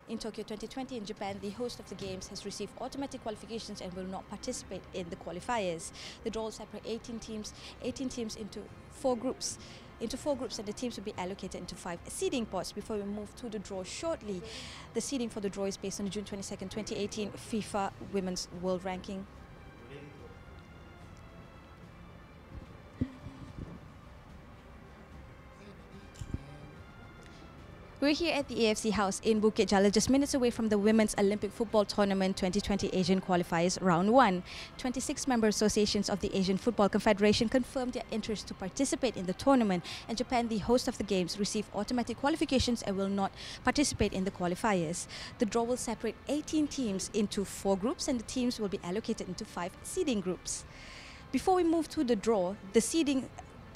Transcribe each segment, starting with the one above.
In Tokyo 2020 in Japan, the host of the games has received automatic qualifications and will not participate in the qualifiers. The draw will separate 18 teams into four groups. And the teams will be allocated into 5 seeding pots. Before we move to the draw shortly, the seeding for the draw is based on the June 22nd, 2018 FIFA Women's World Ranking. We're here at the AFC House in Bukit Jalil, just minutes away from the Women's Olympic Football Tournament 2020 Asian Qualifiers Round 1. 26 member associations of the Asian Football Confederation confirmed their interest to participate in the tournament, and Japan, the host of the games, received automatic qualifications and will not participate in the qualifiers. The draw will separate 18 teams into 4 groups, and the teams will be allocated into 5 seeding groups. Before we move to the draw, the seeding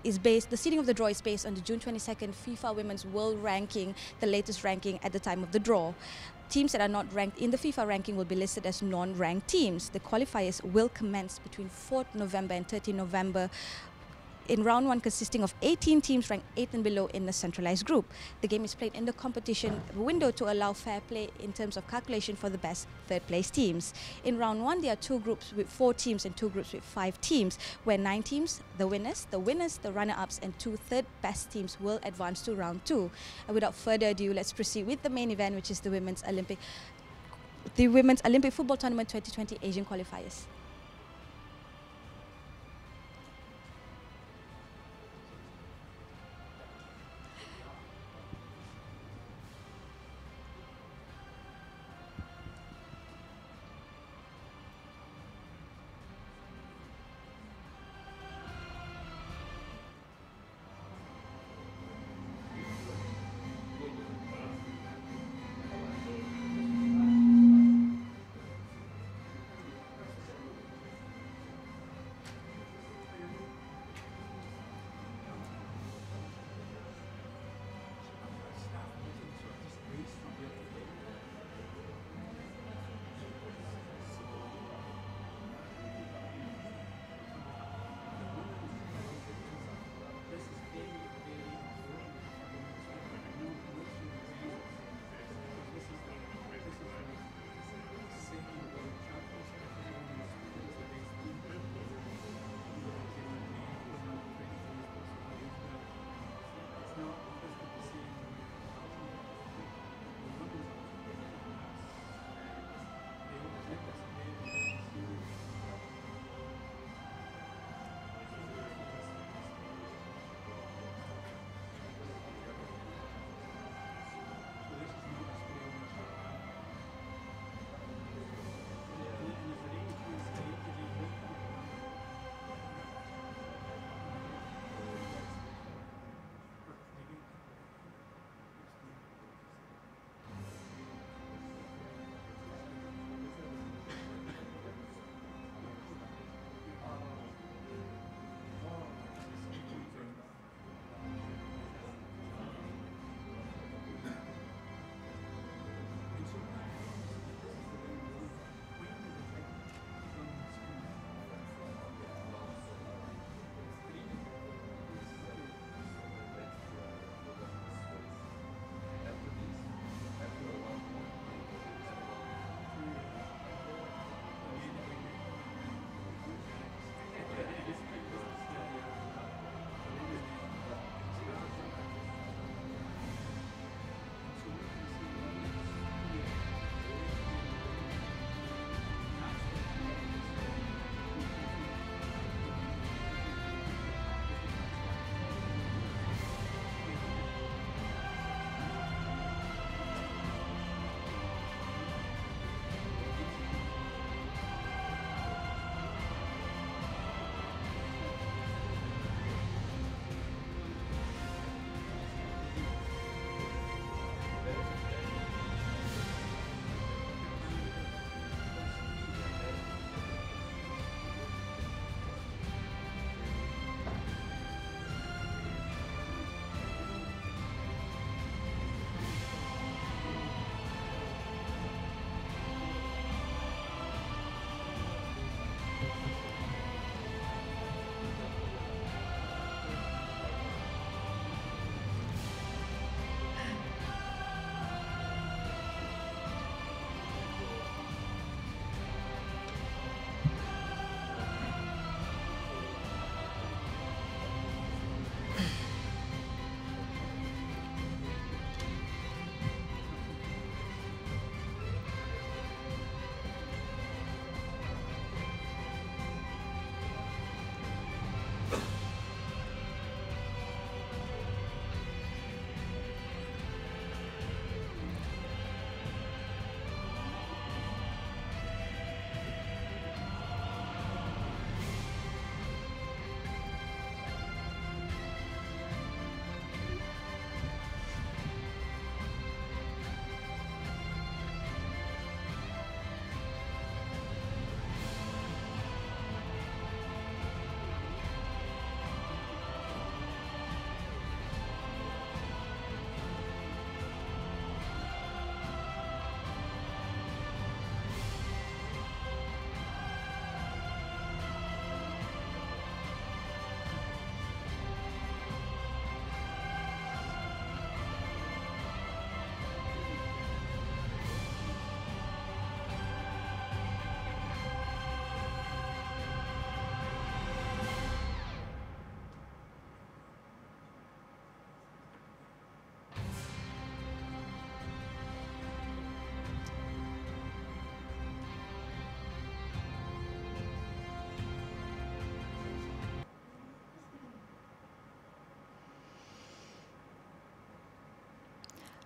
of the draw is based on the June 22nd FIFA Women's World Ranking, the latest ranking at the time of the draw. Teams that are not ranked in the FIFA ranking will be listed as non-ranked teams. The qualifiers will commence between 4th November and 13 November in round 1, consisting of 18 teams ranked 8th and below in a centralized group. The game is played in the competition window to allow fair play in terms of calculation for the best third place teams. In round 1, there are 2 groups with 4 teams and 2 groups with 5 teams, where 9 teams, the winners, the runner-ups, and 2 third best teams will advance to round 2. And without further ado, let's proceed with the main event, which is the Women's Olympic Football Tournament 2020 Asian Qualifiers.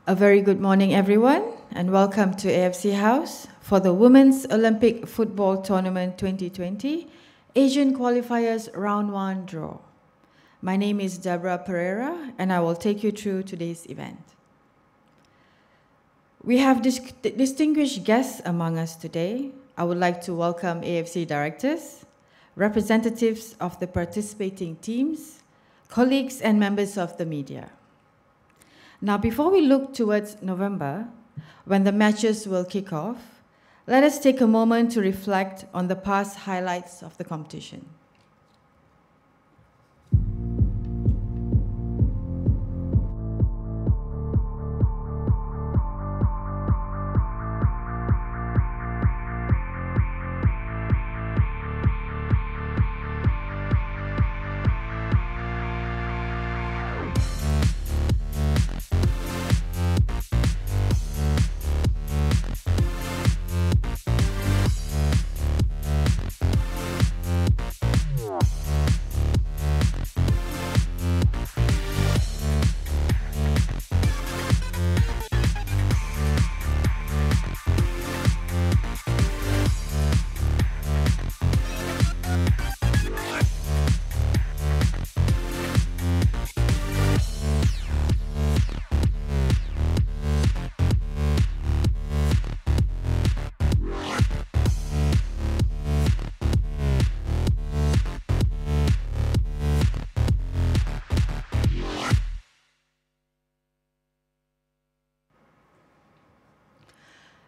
A very good morning, everyone, and welcome to AFC House for the Women's Olympic Football Tournament 2020 Asian Qualifiers Round 1 Draw. My name is Deborah Pereira, and I will take you through today's event. We have distinguished guests among us today. I would like to welcome AFC directors, representatives of the participating teams, colleagues and members of the media. Now, before we look towards November, when the matches will kick off, let us take a moment to reflect on the past highlights of the competition.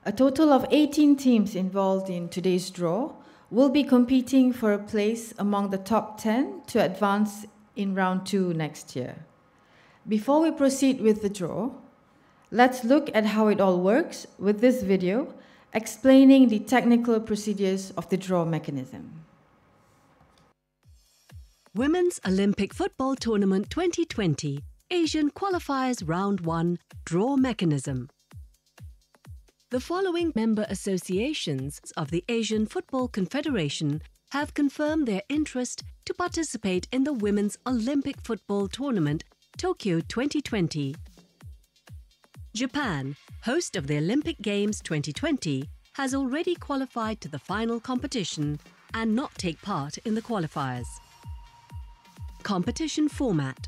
A total of 18 teams involved in today's draw will be competing for a place among the top 10 to advance in round 2 next year. Before we proceed with the draw, let's look at how it all works with this video explaining the technical procedures of the draw mechanism. Women's Olympic Football Tournament 2020 Asian Qualifiers Round 1 Draw Mechanism. The following member associations of the Asian Football Confederation have confirmed their interest to participate in the Women's Olympic Football Tournament Tokyo 2020. Japan, host of the Olympic Games 2020, has already qualified to the final competition and not take part in the qualifiers. Competition format.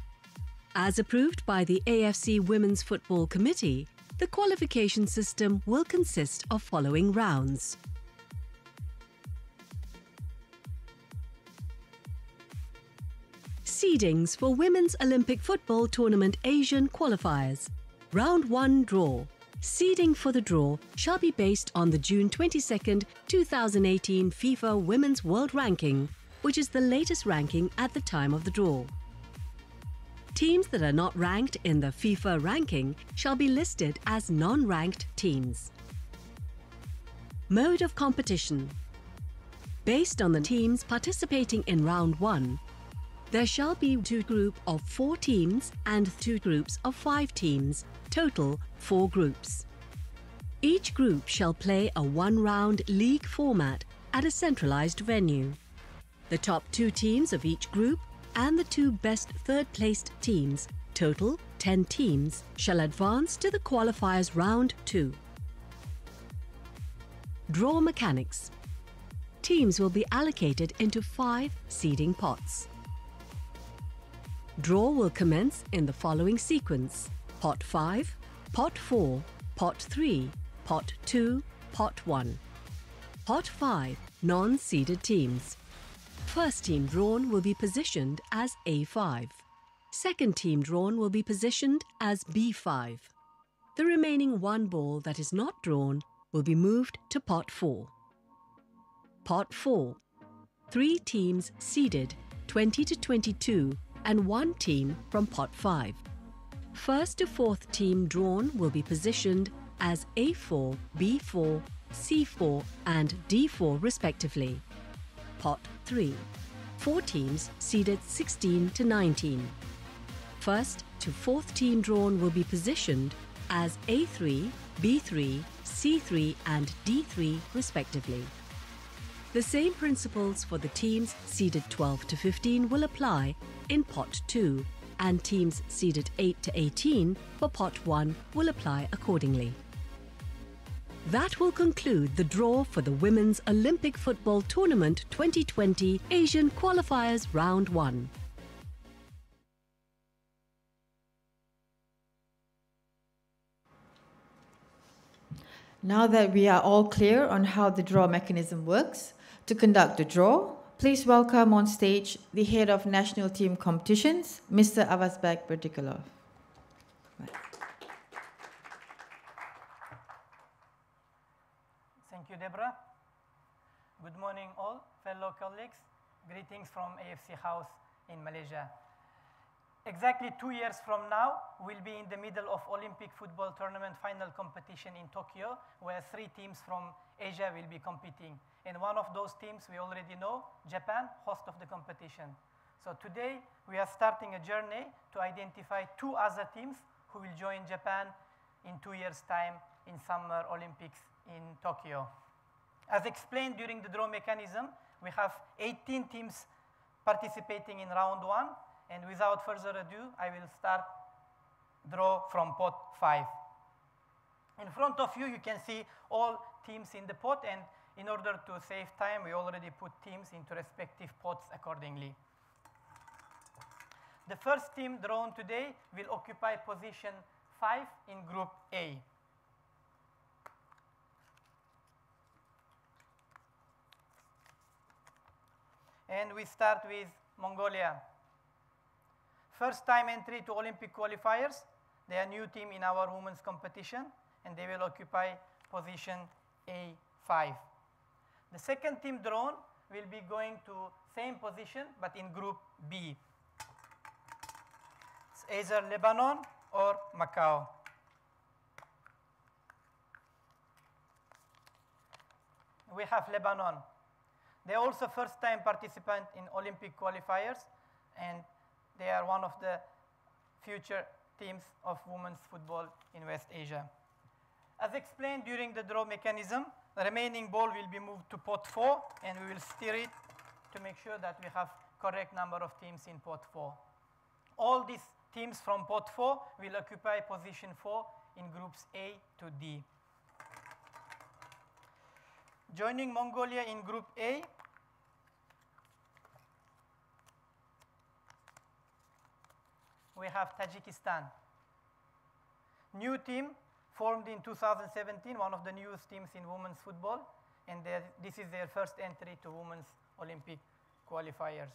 As approved by the AFC Women's Football Committee, the qualification system will consist of following rounds. Seedings for Women's Olympic Football Tournament Asian Qualifiers. Round 1 Draw. Seeding for the draw shall be based on the June 22, 2018 FIFA Women's World Ranking, which is the latest ranking at the time of the draw. Teams that are not ranked in the FIFA ranking shall be listed as non-ranked teams. Mode of competition. Based on the teams participating in round 1, there shall be 2 groups of 4 teams and 2 groups of 5 teams, total 4 groups. Each group shall play a 1-round league format at a centralized venue. The top 2 teams of each group and the 2 best third-placed teams, total 10 teams, shall advance to the qualifiers round 2. Draw mechanics. Teams will be allocated into 5 seeding pots. Draw will commence in the following sequence: Pot 5, Pot 4, Pot 3, Pot 2, Pot 1. Pot 5, non-seeded teams. First team drawn will be positioned as A5. Second team drawn will be positioned as B5. The remaining 1 ball that is not drawn will be moved to Pot 4. Pot 4. 3 teams seeded, 20 to 22, and 1 team from Pot 5. First to 4th team drawn will be positioned as A4, B4, C4, and D4 respectively. Pot 3. 4 teams seeded 16 to 19. First to 4th team drawn will be positioned as A3, B3, C3 and D3 respectively. The same principles for the teams seeded 12 to 15 will apply in Pot 2, and teams seeded 8 to 18 for Pot 1 will apply accordingly. That will conclude the draw for the Women's Olympic Football Tournament 2020 Asian Qualifiers Round 1. Now that we are all clear on how the draw mechanism works, to conduct the draw, please welcome on stage the head of national team competitions, Mr. Avazbek Berdikalov. Thank you, Deborah. Good morning, all fellow colleagues. Greetings from AFC House in Malaysia. Exactly 2 years from now, we'll be in the middle of Olympic football tournament final competition in Tokyo, where 3 teams from Asia will be competing. And one of those teams we already know, Japan, host of the competition. So today, we are starting a journey to identify 2 other teams who will join Japan in 2 years' time in Summer Olympics in Tokyo. As explained during the draw mechanism, we have 18 teams participating in round 1. And without further ado, I will start draw from pot 5. In front of you, you can see all teams in the pot, and in order to save time, we already put teams into respective pots accordingly. The first team drawn today will occupy position 5 in Group A. And we start with Mongolia. First time entry to Olympic qualifiers. They are a new team in our women's competition, and they will occupy position A5. The second team drawn will be going to same position, but in Group B. It's either Lebanon or Macau. We have Lebanon. They are also first time participant in Olympic qualifiers, and they are one of the future teams of women's football in West Asia. As explained during the draw mechanism, the remaining ball will be moved to pot 4, and we will steer it to make sure that we have correct number of teams in pot 4. All these teams from pot 4 will occupy position 4 in groups A to D. Joining Mongolia in Group A, we have Tajikistan. New team formed in 2017, one of the newest teams in women's football, and this is their first entry to women's Olympic qualifiers.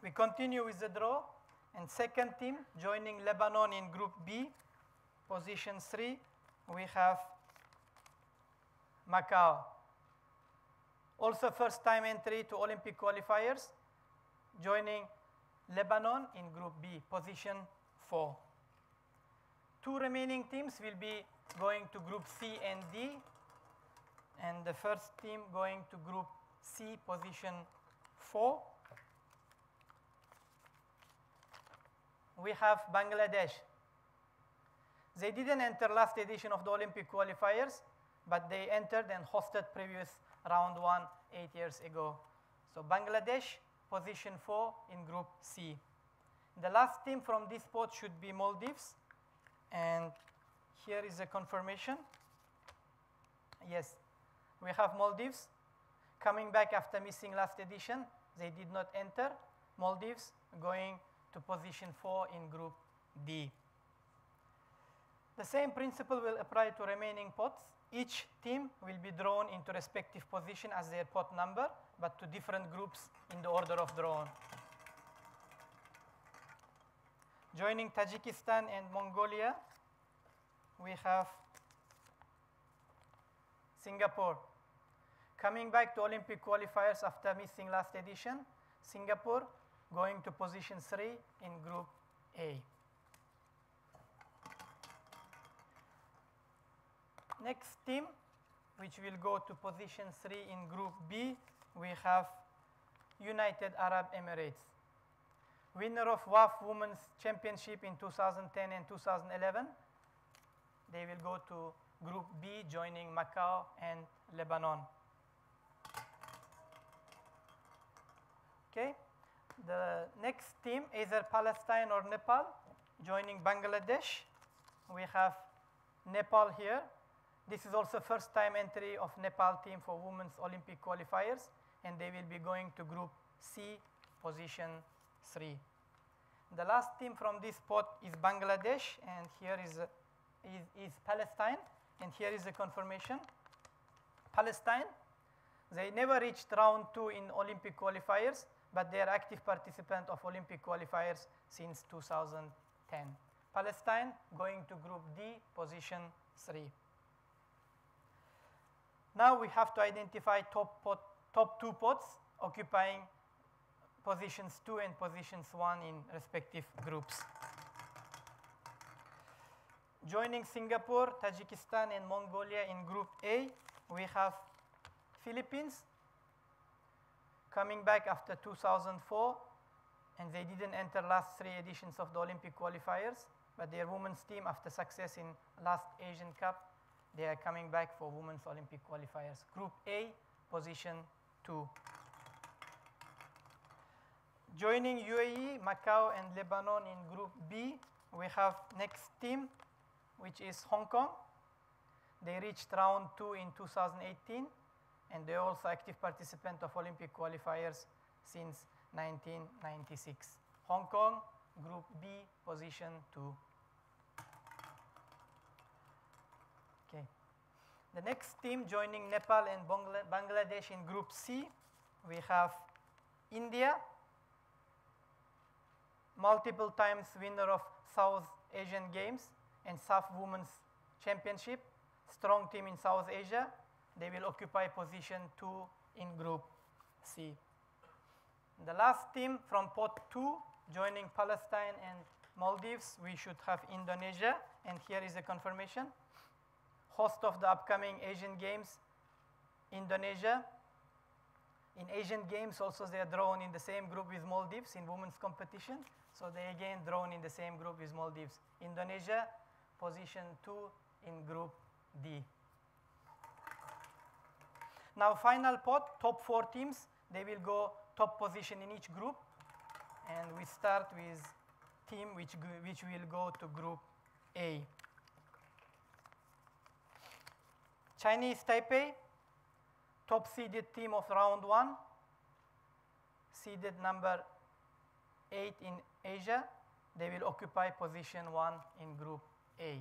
We continue with the draw, and second team joining Lebanon in Group B, position 3, we have Macau. Also first time entry to Olympic qualifiers, joining Lebanon in Group B, position 4. 2 remaining teams will be going to Group C and D, and the first team going to Group C, position 4. We have Bangladesh. They didn't enter last edition of the Olympic qualifiers, but they entered and hosted previous round 1 8 years ago. So Bangladesh, position 4 in Group C. The last team from this pot should be Maldives, and here is a confirmation. Yes, we have Maldives coming back after missing last edition. They did not enter. Maldives going to position 4 in Group D. The same principle will apply to remaining pots. Each team will be drawn into respective position as their pot number, but to different groups in the order of drawn. Joining Tajikistan and Mongolia, we have Singapore. Coming back to Olympic qualifiers after missing last edition, Singapore going to position 3 in Group A. Next team, which will go to position 3 in Group B, we have United Arab Emirates. Winner of WAF Women's Championship in 2010 and 2011. They will go to Group B, joining Macau and Lebanon. Okay. The next team, either Palestine or Nepal, joining Bangladesh. We have Nepal here. This is also first time entry of Nepal team for women's Olympic qualifiers, and they will be going to Group C, position 3. The last team from this pot is Bangladesh, and here is Palestine, and here is the confirmation. Palestine, they never reached round 2 in Olympic qualifiers, but they are active participant of Olympic qualifiers since 2010. Palestine going to Group D, position 3. Now we have to identify top 2 pots occupying positions 2 and positions 1 in respective groups. Joining Singapore, Tajikistan, and Mongolia in Group A, we have Philippines, coming back after 2004, and they didn't enter last 3 editions of the Olympic qualifiers, but their women's team, after success in last Asian Cup, they are coming back for women's Olympic qualifiers. Group A, position 2. Joining UAE, Macau, and Lebanon in Group B, we have next team, which is Hong Kong. They reached round 2 in 2018, and they're also active participant of Olympic qualifiers since 1996. Hong Kong, Group B, position 2. Okay. The next team joining Nepal and Bangladesh in Group C, we have India, multiple times winner of South Asian Games and SAF Women's Championship, strong team in South Asia. They will occupy position 2 in Group C. The last team from pot 2, joining Palestine and Maldives, we should have Indonesia, and here is the confirmation. Host of the upcoming Asian Games, Indonesia. In Asian Games also they are drawn in the same group with Maldives in women's competition, so they again drawn in the same group with Maldives. Indonesia, position 2 in Group D. Now final pot, top 4 teams, they will go top position in each group, and we start with team which will go to Group A. Chinese Taipei, top seeded team of round 1, seeded number 8 in Asia. They will occupy position 1 in Group A.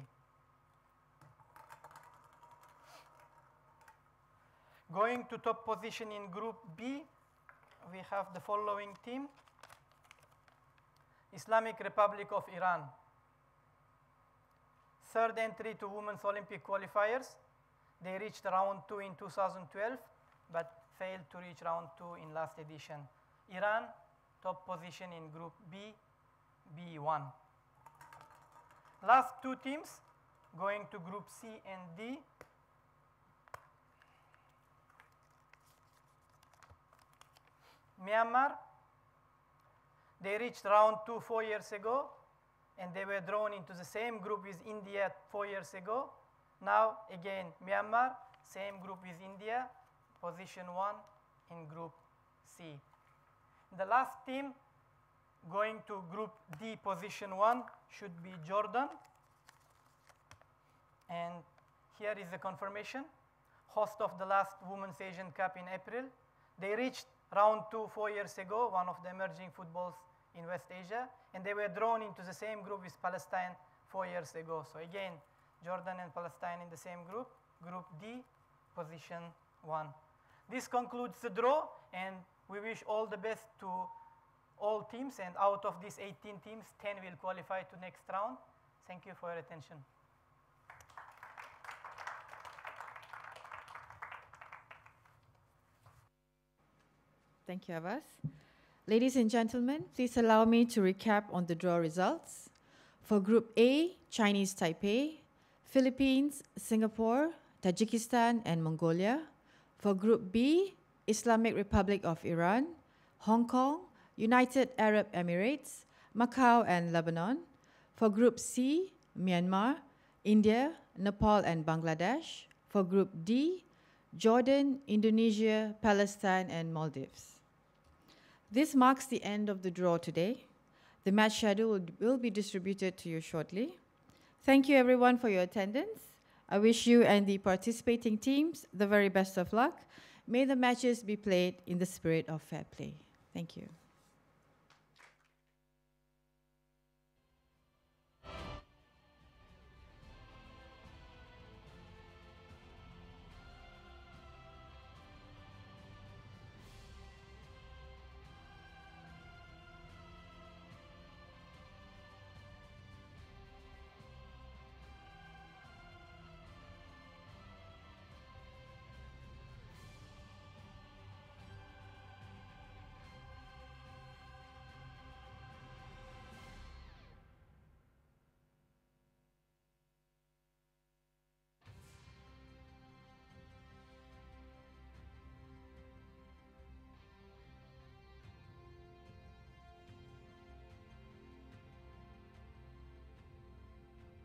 Going to top position in Group B, we have the following team. Islamic Republic of Iran. Third entry to Women's Olympic qualifiers. They reached round 2 in 2012, but failed to reach round 2 in last edition. Iran, top position in Group B, B1. Last 2 teams going to Group C and D. Myanmar, they reached round 2 4 years ago, and they were drawn into the same group with India 4 years ago. Now again Myanmar, same group with India, position 1 in Group C. The last team going to Group D, position 1, should be Jordan. And here is the confirmation. Host of the last Women's Asian Cup in April. They reached round 2 4 years ago, one of the emerging footballs in West Asia, and they were drawn into the same group with Palestine 4 years ago. So again, Jordan and Palestine in the same group, Group D, position 1. This concludes the draw, and we wish all the best to all teams, and out of these 18 teams, 10 will qualify to next round. Thank you for your attention. Thank you, Abbas. Ladies and gentlemen, please allow me to recap on the draw results. For Group A, Chinese Taipei, Philippines, Singapore, Tajikistan, and Mongolia. For Group B, Islamic Republic of Iran, Hong Kong, United Arab Emirates, Macau, and Lebanon. For Group C, Myanmar, India, Nepal, and Bangladesh. For Group D, Jordan, Indonesia, Palestine, and Maldives. This marks the end of the draw today. The match schedule will be distributed to you shortly. Thank you everyone for your attendance. I wish you and the participating teams the very best of luck. May the matches be played in the spirit of fair play. Thank you.